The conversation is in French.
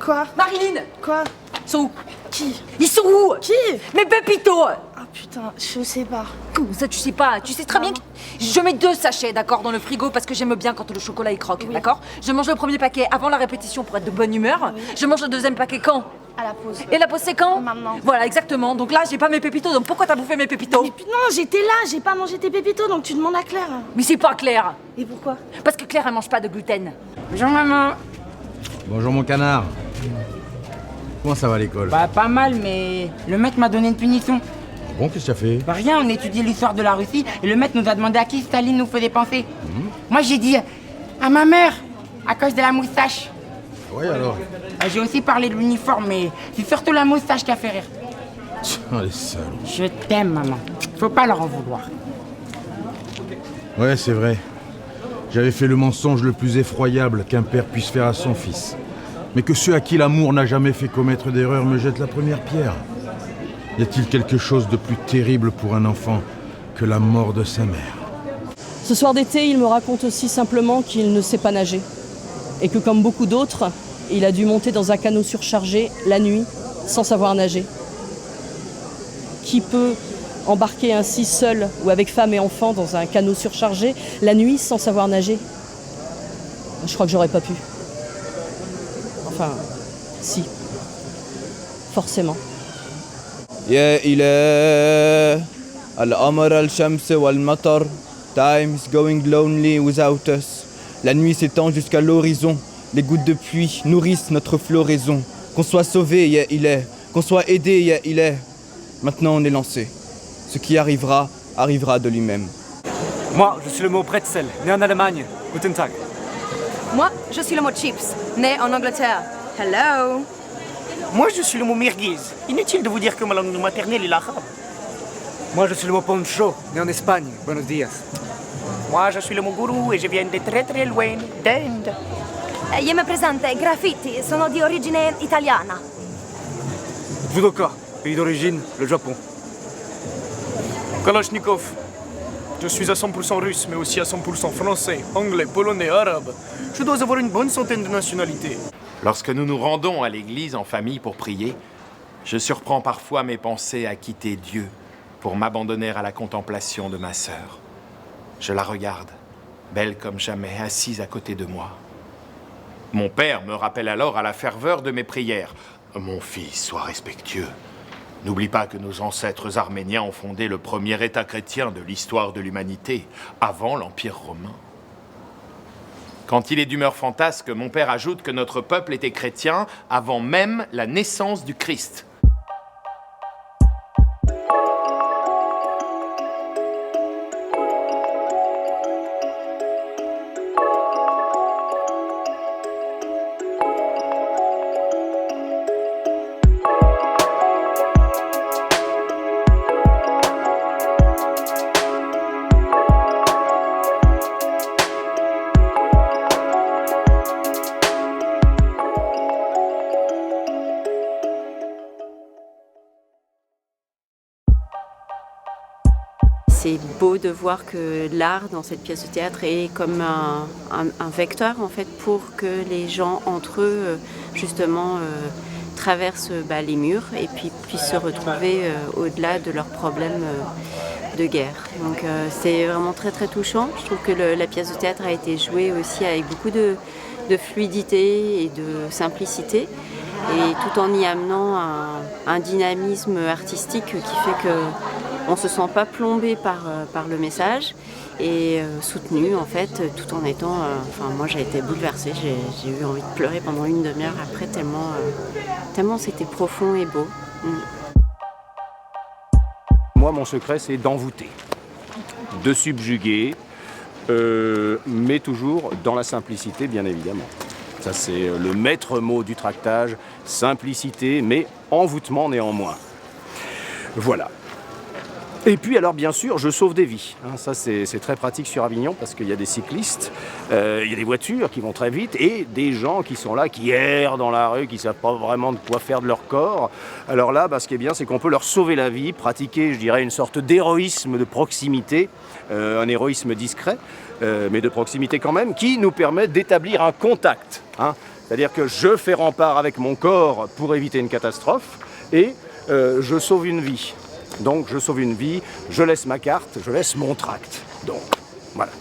Quoi? Marilyn! Quoi? Ils sont où? Qui? Ils sont où? Qui? Mes pépitos! Ah putain, je sais pas. Comment ça tu sais pas? Tu sais très bien que je mets 2 sachets, d'accord, dans le frigo parce que j'aime bien quand le chocolat il croque, d'accord? Je mange le premier paquet avant la répétition pour être de bonne humeur. Je mange le deuxième paquet quand? À la pause. Et la pause c'est quand? Maintenant. Voilà, exactement. Donc là, j'ai pas mes pépitos, donc pourquoi t'as bouffé mes pépitos? Mais non, j'étais là, j'ai pas mangé tes pépitos, donc tu demandes à Claire. Mais c'est pas Claire! Et pourquoi? Parce que Claire, elle mange pas de gluten. Bonjour maman. Bonjour mon canard. Comment ça va à l'école? Bah pas mal, mais le maître m'a donné une punition. Bon, qu'est-ce que tu as fait? Bah rien, on étudiait l'histoire de la Russie et le maître nous a demandé à qui Staline nous faisait penser. Moi j'ai dit à ma mère, à cause de la moustache. Ouais alors? Bah, j'ai aussi parlé de l'uniforme, mais c'est surtout la moustache qui a fait rire. Tiens, les salauds. Je t'aime maman, faut pas leur en vouloir. Ouais, c'est vrai. J'avais fait le mensonge le plus effroyable qu'un père puisse faire à son fils. Mais que ceux à qui l'amour n'a jamais fait commettre d'erreur me jettent la première pierre. Y a-t-il quelque chose de plus terrible pour un enfant que la mort de sa mère? Ce soir d'été, il me raconte aussi simplement qu'il ne sait pas nager. Et que comme beaucoup d'autres, il a dû monter dans un canot surchargé la nuit sans savoir nager. Qui peut embarquer ainsi seul ou avec femme et enfant dans un canot surchargé la nuit sans savoir nager? Je crois que j'aurais pas pu. Enfin, si. Forcément. يا إله القمر الشمس والمطر. Time is going lonely without us. La nuit s'étend jusqu'à l'horizon. Les gouttes de pluie nourrissent notre floraison. Qu'on soit sauvé, ya Ilah. Qu'on soit aidé, ya Ilah. Maintenant on est lancé. Ce qui arrivera, arrivera de lui-même. Moi, je suis le mot pretzel, né en Allemagne. Guten Tag. Moi, je suis le mot chips, né en Angleterre. Hello. Moi, je suis le mot merguez. Inutile de vous dire que ma langue maternelle est l'arabe. Moi, je suis le mot poncho, né en Espagne. Buenos días. Moi, je suis le mot gourou et je viens de très très loin, d'Inde. Io mi presento Graffiti, sono di origine italiana. Judoka, pays d'origine, le Japon. Kalachnikov. Je suis à 100% russe, mais aussi à 100% français, anglais, polonais, arabe. Je dois avoir une bonne centaine de nationalités. Lorsque nous nous rendons à l'église en famille pour prier, je surprends parfois mes pensées à quitter Dieu pour m'abandonner à la contemplation de ma sœur. Je la regarde, belle comme jamais, assise à côté de moi. Mon père me rappelle alors à la ferveur de mes prières. Mon fils, sois respectueux. N'oublie pas que nos ancêtres arméniens ont fondé le premier État chrétien de l'histoire de l'humanité, avant l'Empire romain. Quand il est d'humeur fantasque, mon père ajoute que notre peuple était chrétien avant même la naissance du Christ. C'est beau de voir que l'art dans cette pièce de théâtre est comme un vecteur en fait pour que les gens entre eux justement traversent les murs et puis puissent se retrouver au-delà de leurs problèmes de guerre. Donc c'est vraiment très très touchant. Je trouve que la pièce de théâtre a été jouée aussi avec beaucoup de fluidité et de simplicité et tout en y amenant un dynamisme artistique qui fait que on ne se sent pas plombé par le message et soutenu en fait, tout en étant... moi j'ai été bouleversée, j'ai eu envie de pleurer pendant une demi-heure après tellement c'était profond et beau. Moi mon secret c'est d'envoûter, de subjuguer, mais toujours dans la simplicité bien évidemment. Ça c'est le maître mot du tractage, simplicité mais envoûtement néanmoins. Voilà. Et puis alors bien sûr, je sauve des vies. Ça c'est très pratique sur Avignon parce qu'il y a des cyclistes, il y a des voitures qui vont très vite et des gens qui sont là, qui errent dans la rue, qui ne savent pas vraiment de quoi faire de leur corps. Alors là, ce qui est bien, c'est qu'on peut leur sauver la vie, pratiquer, je dirais, une sorte d'héroïsme de proximité, un héroïsme discret, mais de proximité quand même, qui nous permet d'établir un contact. C'est-à-dire que je fais rempart avec mon corps pour éviter une catastrophe et je sauve une vie. Donc je sauve une vie, je laisse ma carte, je laisse mon tract. Donc voilà.